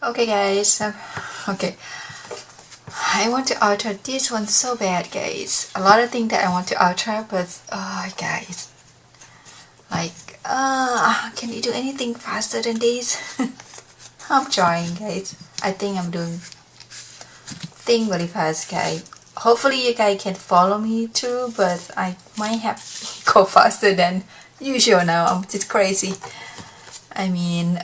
Okay guys, okay, I want to alter this one so bad guys. A lot of things that I want to alter, but guys, like can you do anything faster than this? I'm trying guys. I think I'm doing thing very fast guys. Hopefully you guys can follow me too, but I might have go faster than usual now. I'm just crazy. I mean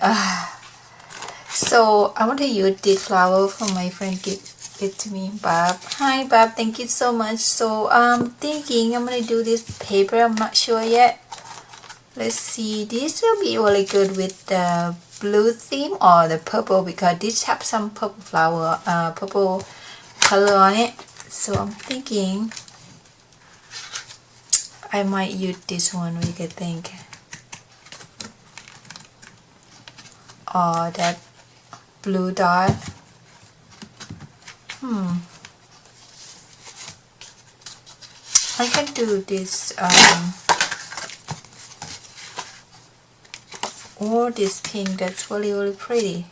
so I want to use this flower from my friend give it to me, Bob. Hi Bob, thank you so much. So I'm thinking I'm gonna do this paper. I'm not sure yet. Let's see, this will be really good with the blue theme or the purple because this have some purple flower, purple color on it. So I'm thinking I might use this one. What do you think? Or that blue dot. I can do this or this pink. That's really pretty.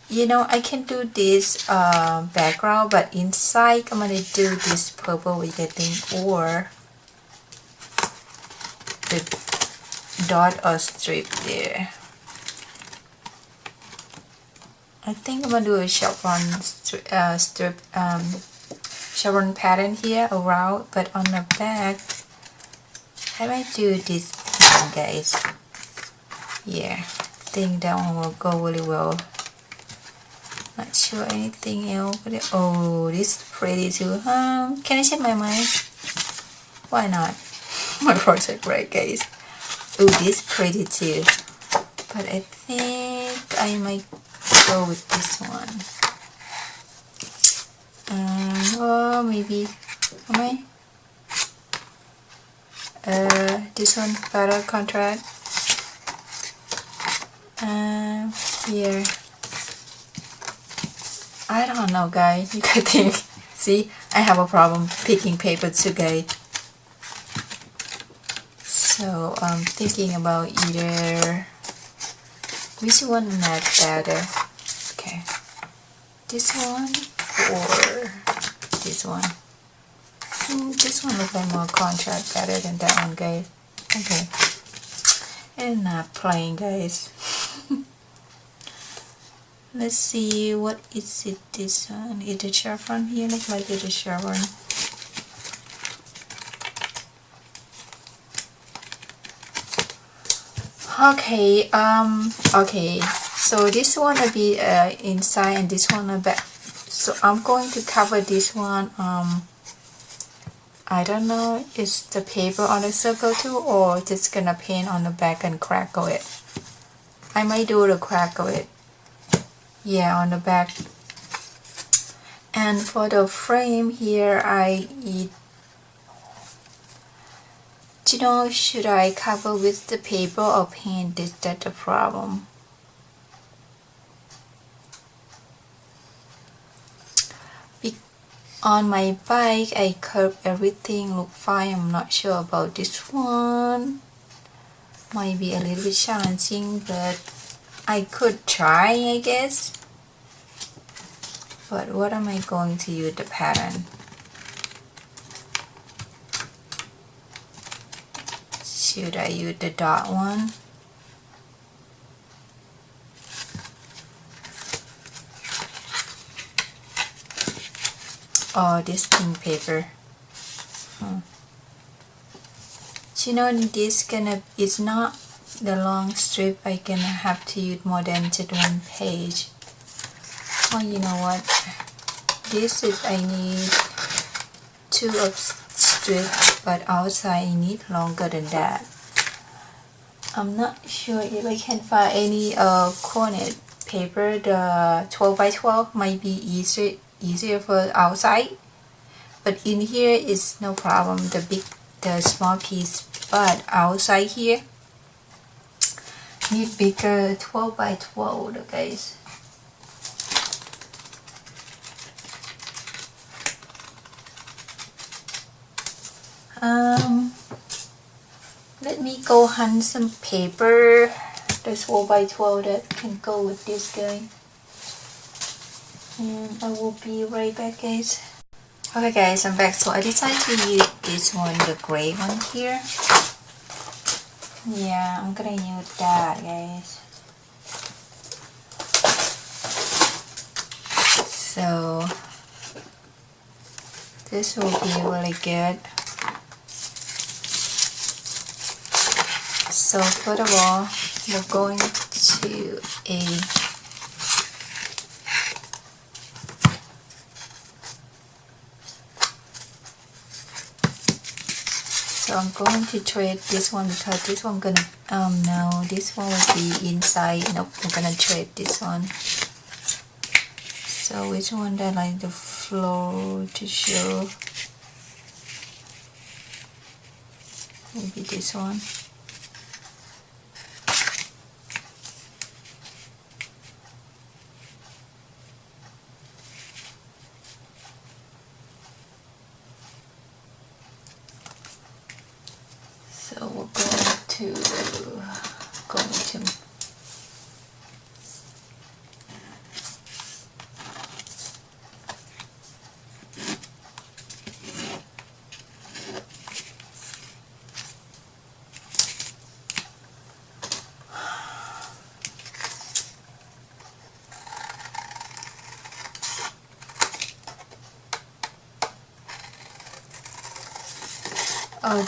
You know, I can do this background, but inside I'm gonna do this purple. What do you think? Or the dot or strip there. I think I'm gonna do a chevron strip chevron pattern here around, but on the back I might do this one guys. Yeah, I think that one will go really well. Not sure anything else. Oh, this is pretty too. Can I change my mind? Why not? My project, right guys? Oh, this is pretty too. But I think I might go with this one. Or maybe this one better contrast. Here. I don't know guys. You guys think? See, I have a problem picking paper too guys. So I'm thinking about either which one match better. Okay, this one or this one. This one looks like more contrast better than that one guys. Okay, and not playing guys. Let's see, what is it, this one? Is the chevron here? Looks like it's a chevron. Okay, okay, so this one will be inside and this one back. So I'm going to cover this one, I don't know, is the paper on the circle too, or just gonna paint on the back and crackle it. I might do the crackle it. Yeah, on the back. And for the frame here, you know, should I cover with the paper or paint? Is that the problem? On my bike, I curve everything, look fine. I'm not sure about this one. Might be a little bit challenging, but I could try, I guess. But what am I going to use the pattern? Should I use the dot one? Or this pink paper? You know, this it's not the long strip. I can have to use more than just one page. Oh, you know what? This is, I need 2 of strip, but outside I need longer than that. I'm not sure if I can find any cornet paper. The 12 by 12 might be easier for outside, but in here is no problem. The small piece, but outside here need bigger 12 by 12 guys. Let me go hunt some paper There's 4x12 that can go with this guy. And I will be right back, guys. Okay guys, I'm back. So I decided to use this one, the gray one here. Yeah, I'm gonna use that, guys. So this will be really good. So first of all, we're going to So I'm going to trade this one because this one gonna no, this one will be inside. Nope, I'm gonna trade this one. So which one that I like the flow to show? Maybe this one. So we're going to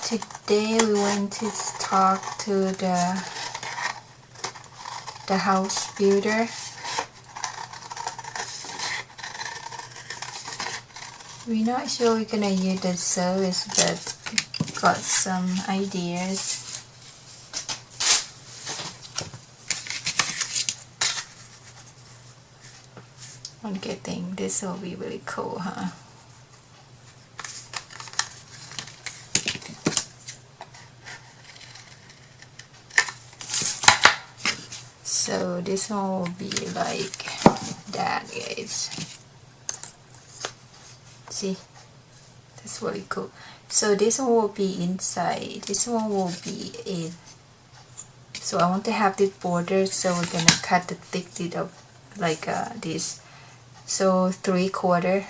today we went to talk to the house builder. We're not sure we're gonna use the service, but got some ideas. One good thing, this will be really cool, huh? So this one will be like that, guys. See, that's really cool. So this one will be inside, this one will be in. So I want to have the border, so we're gonna cut the thickness of like this. So 3/4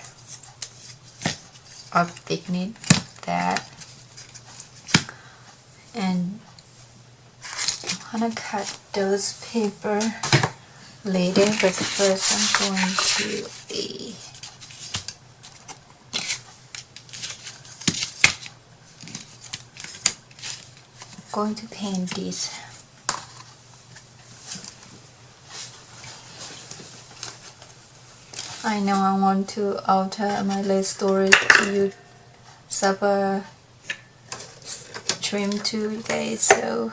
of thickness, that. And I'm gonna cut those paper later, but first I'm going to paint this. I know I want to alter my list storage to use super trim too, guys, so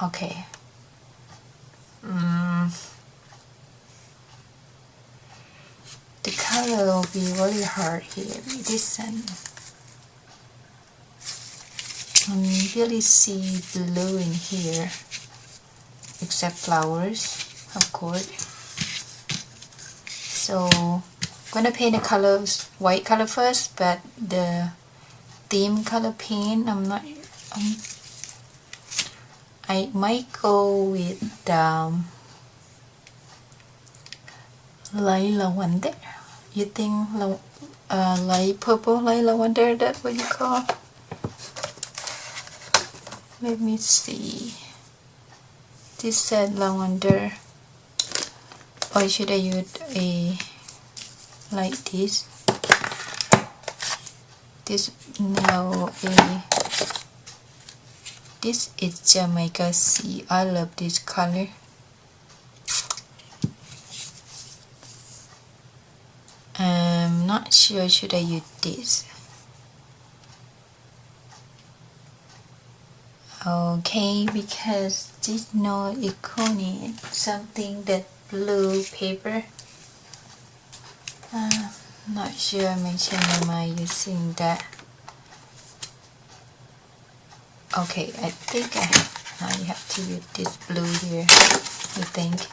okay. The color will be really hard here. This and really see blue in here, except flowers, of course. So I'm gonna paint the colors, white color first, but the theme color paint, I might go with light lavender. You think light purple, light lavender, that's what you call? Let me see. This said lavender. Or should I use a like this? This this is Jamaica Sea. I love this color. I'm not sure should I use this. Okay, because this no iconic something that blue paper. Not sure. Make sure am I using that. Okay, I think I have to use this blue here, I think.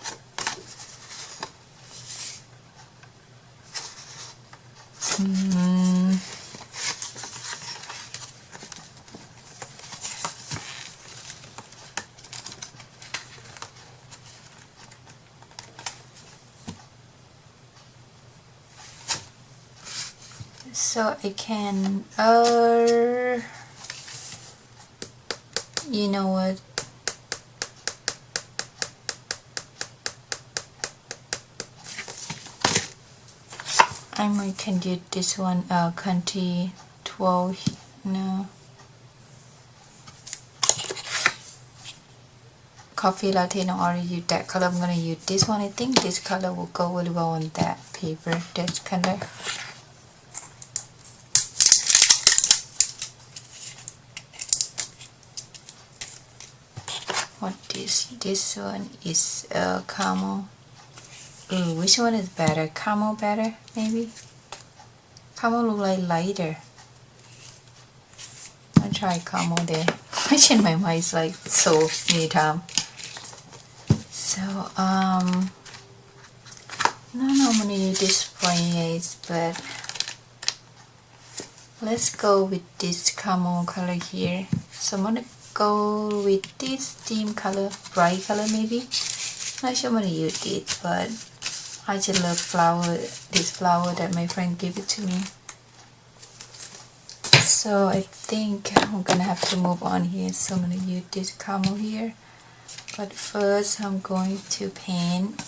So I can, you know what? I might can use this one, country 12, no. Coffee latte, no, already use that color. I'm gonna use this one. I think this color will go really well on that paper, this color. What this one is caramel. Ooh, which one is better? Caramel better, maybe? Caramel look like lighter. I'll try caramel there. I change my mind, it's like so many times. So, no, I'm gonna use this spray, but let's go with this caramel color here. So I'm gonna go with this theme color, bright color maybe. Not sure I'm gonna use it, but I just love this flower that my friend gave it to me. So I think I'm gonna have to move on here. So I'm gonna use this caramel here. But first I'm going to paint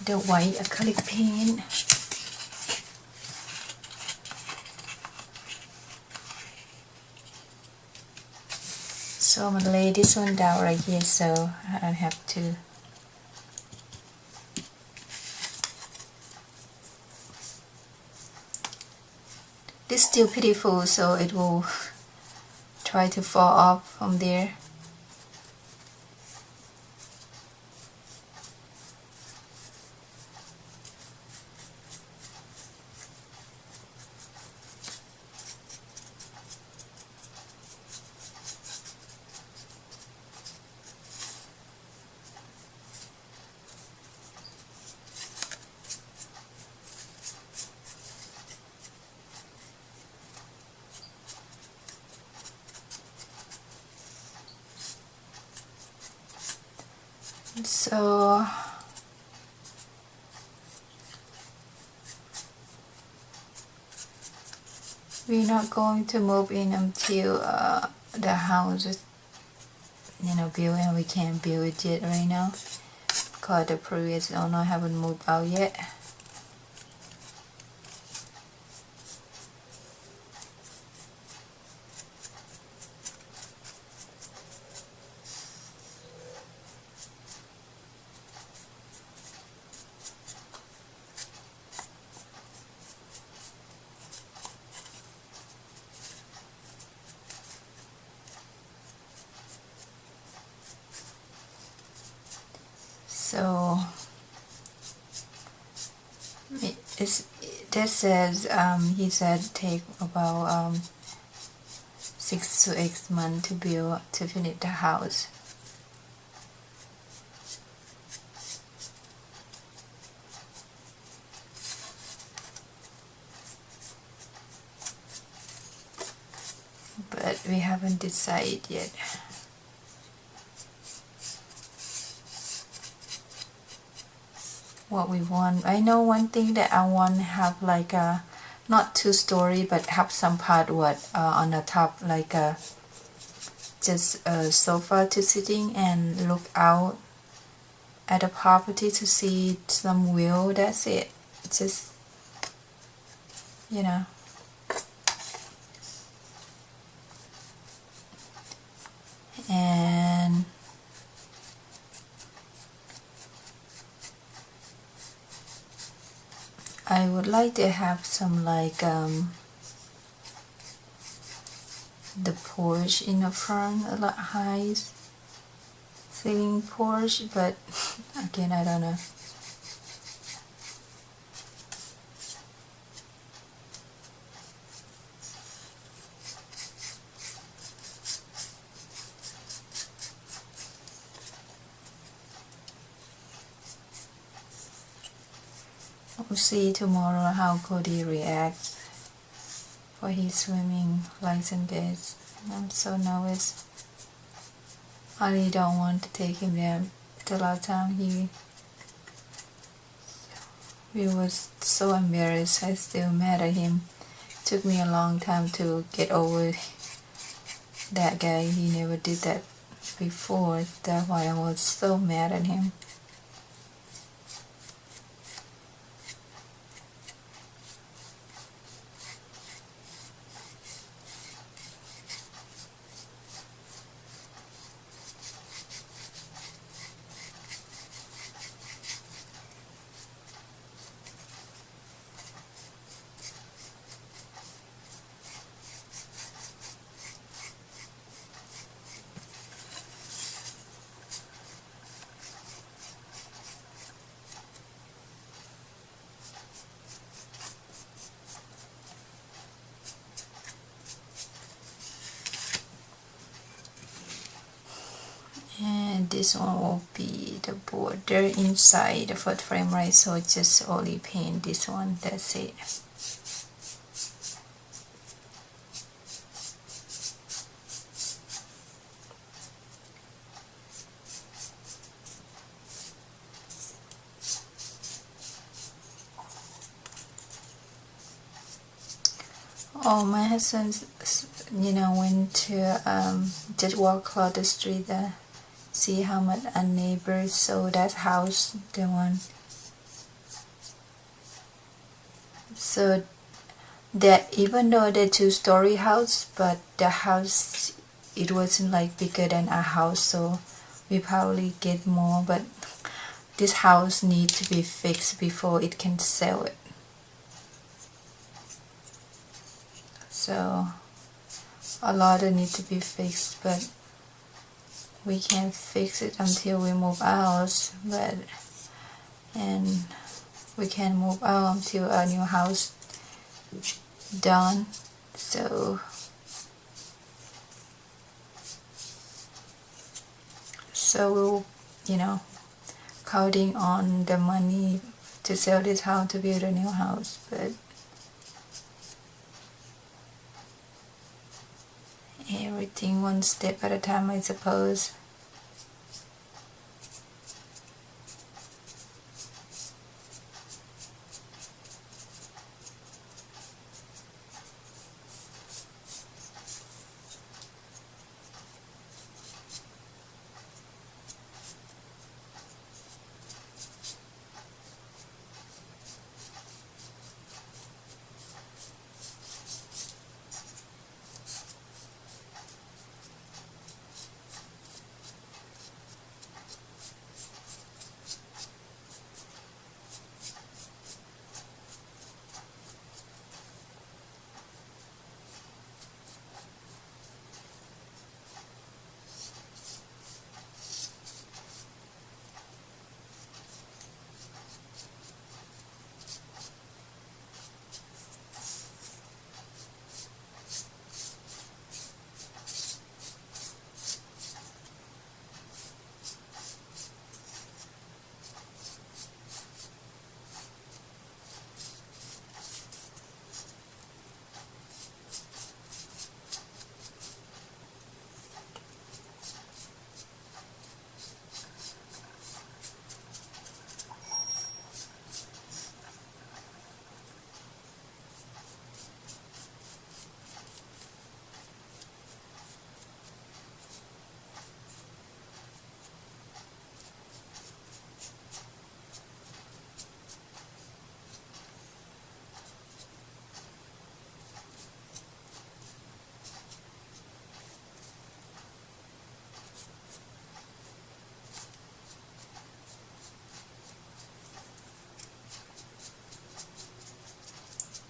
the white acrylic paint. So I'm gonna lay this one down right here, so I don't have to. This is still beautiful, so it will try to fall off from there. So we're not going to move in until the house is, built, and we can't build it yet right now because the previous owner haven't moved out yet. So that says he said take about 6 to 8 months to finish the house. But we haven't decided yet. What we want. I know one thing that I want to have like a not 2-story, but have some part on the top, like just a sofa to sitting and look out at the property to see some view. That's it. Just and I would like to have some like the porch in the front, a lot high ceiling porch, but again I don't know. We'll see tomorrow how Cody reacts for his swimming license test. I'm so nervous. I really don't want to take him there. The last time we was so embarrassed. I still mad at him. It took me a long time to get over that guy. He never did that before. That's why I was so mad at him. And this one will be the border inside the foot frame, right? So just only paint this one, that's it. Oh, my husband, went to just walk across the street, see how much a neighbor sold that house, the one. So that even though the two-story house, but the house, it wasn't like bigger than a house, so we probably get more. But this house needs to be fixed before it can sell it. So a lot of need to be fixed, but we can't fix it until we move out. And we can move out until our new house done. So we'll, counting on the money to sell this house to build a new house, but everything one step at a time, I suppose.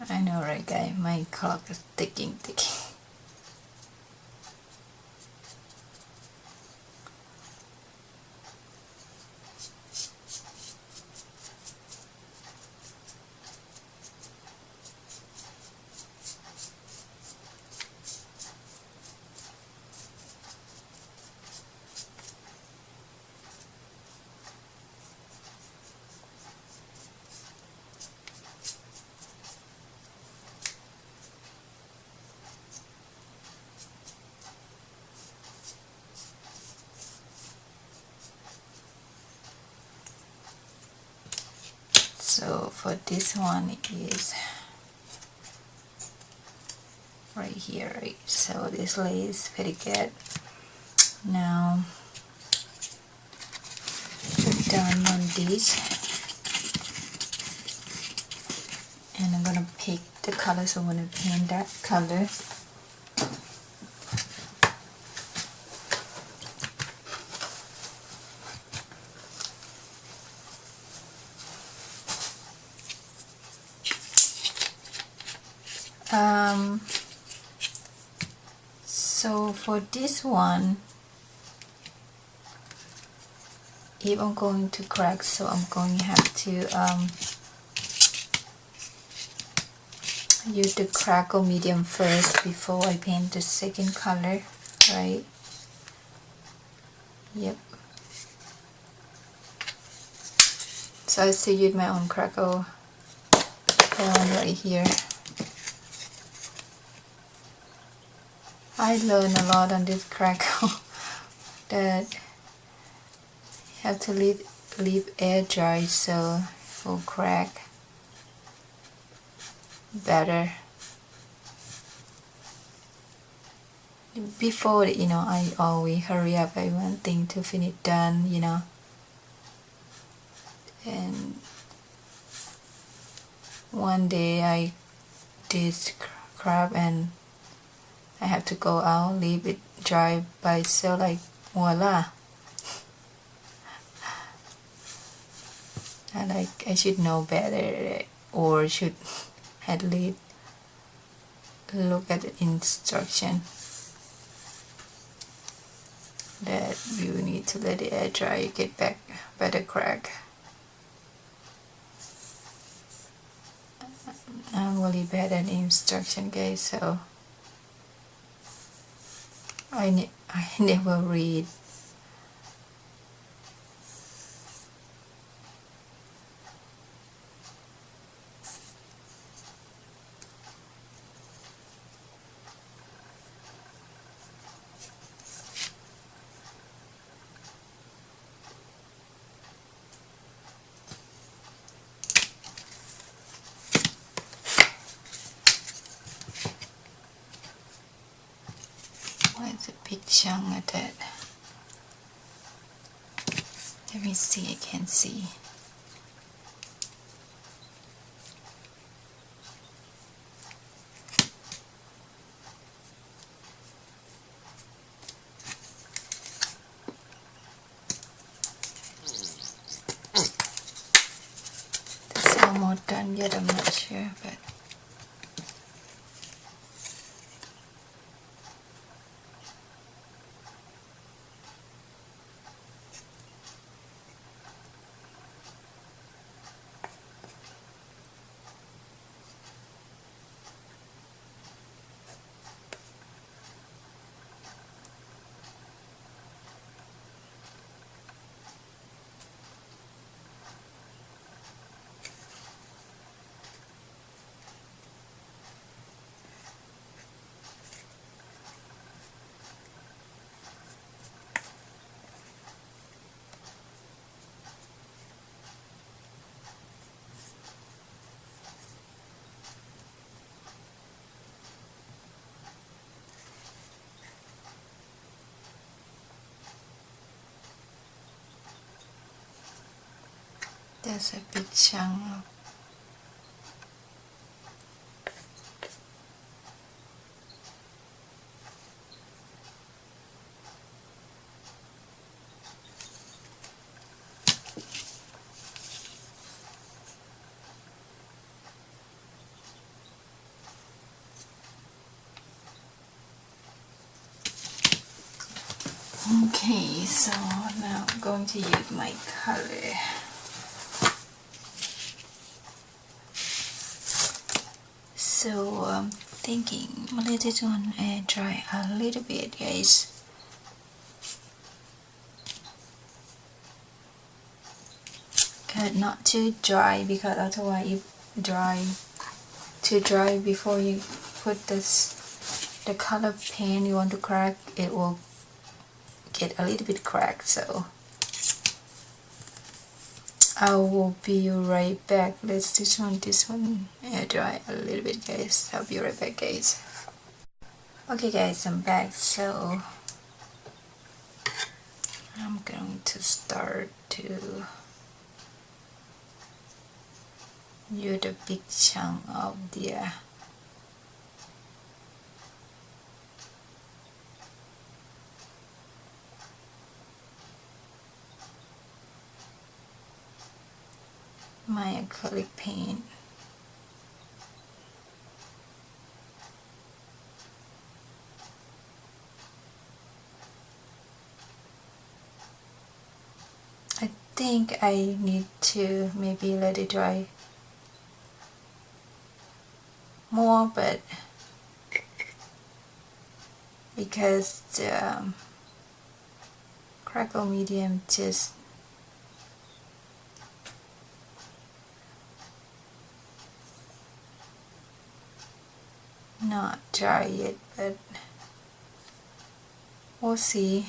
I know, right, guy? My clock is ticking. So for this one it is right here, right? So this lays pretty good. Now we're done on these, and I'm gonna pick the color, so I'm gonna paint that color. So for this one, if I'm going to crack, so I'm going to have to use the crackle medium first before I paint the second color, right? Yep. So I still use my own crackle one right here. I learned a lot on this crackle that you have to leave air dry so it will crack better. Before, you know, I always hurry up. I want things to finish done, you know. And one day I did crab and I have to go out, leave it dry by itself, like voila. I should know better, or should at least look at the instruction that you need to let the air dry, you get back better crack. I'm really bad at instruction, guys, so I never read. Why is a big chunk of that? Let me see, I can see. It's almost done yet, I'm not sure, but there's a big chunk of Okay, so now I'm going to use my color. So I'm thinking let it on air dry a little bit, guys. Not too dry, because otherwise if too dry before you put the color paint you want to crack, it will get a little bit cracked. So I will be right back. Let's this one air dry a little bit, guys. I'll be right back, guys. Okay guys, I'm back. So I'm going to start to use the big chunk of the my acrylic paint. I think I need to maybe let it dry more, but because the crackle medium just not dry yet, but we'll see.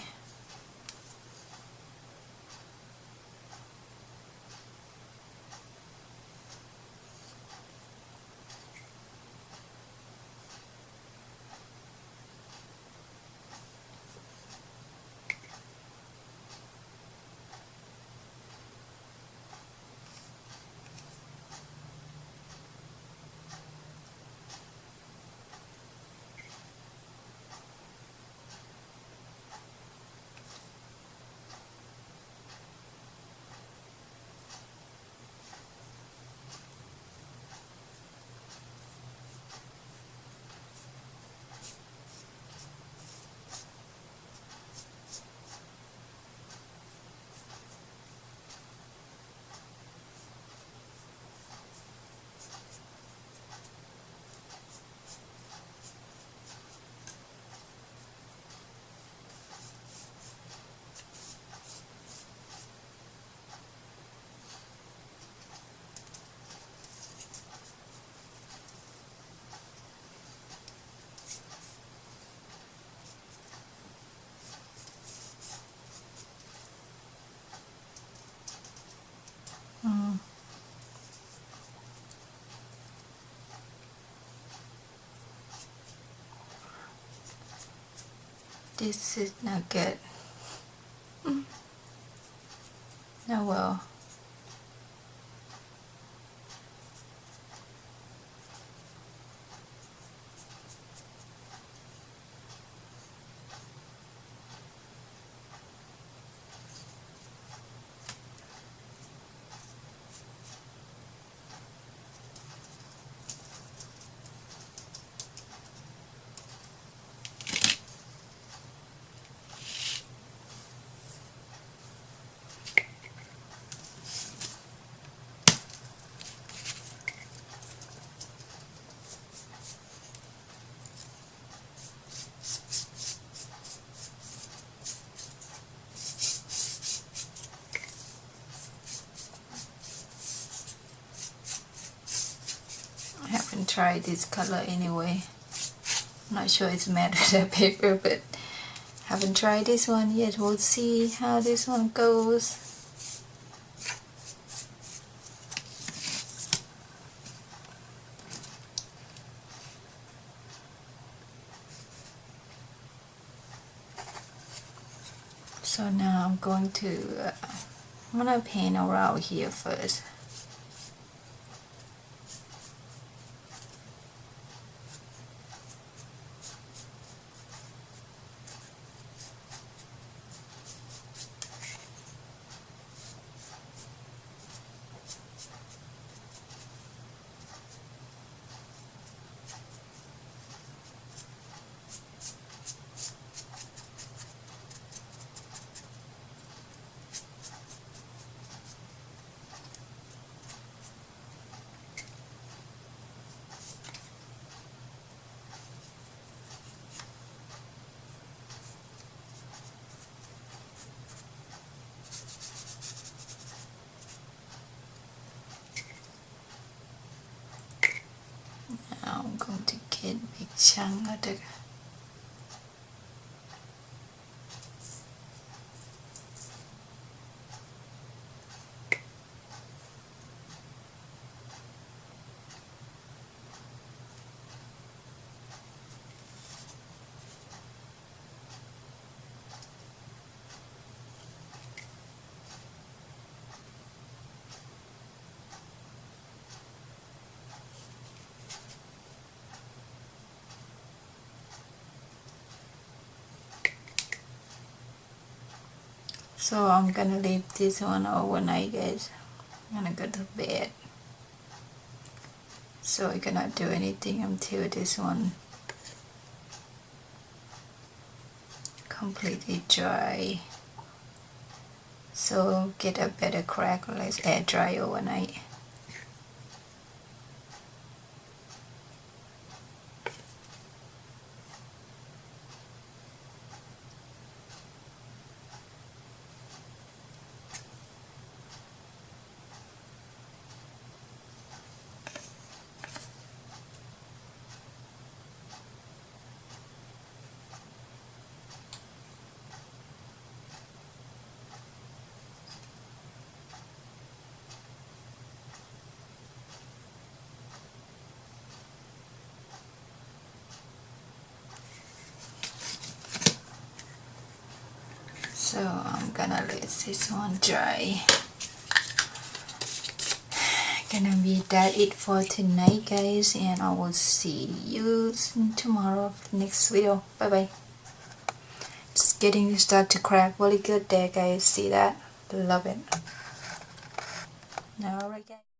Mm. This is not good. Oh well. I haven't tried this color anyway. I'm not sure it's matte with that paper, but haven't tried this one yet. We'll see how this one goes. So now I'm going to I'm gonna paint around here first. Now I'm going to get big chunk of the So I'm gonna leave this one overnight, guys. I'm gonna go to bed, so I cannot do anything until this one completely dry. So get a better crack, let's air dry overnight. So I'm gonna let this one dry. Gonna be that it for tonight, guys, and I will see you tomorrow for the next video. Bye bye. Just getting to start to crack really good there, guys. See that? Love it. Alright, guys.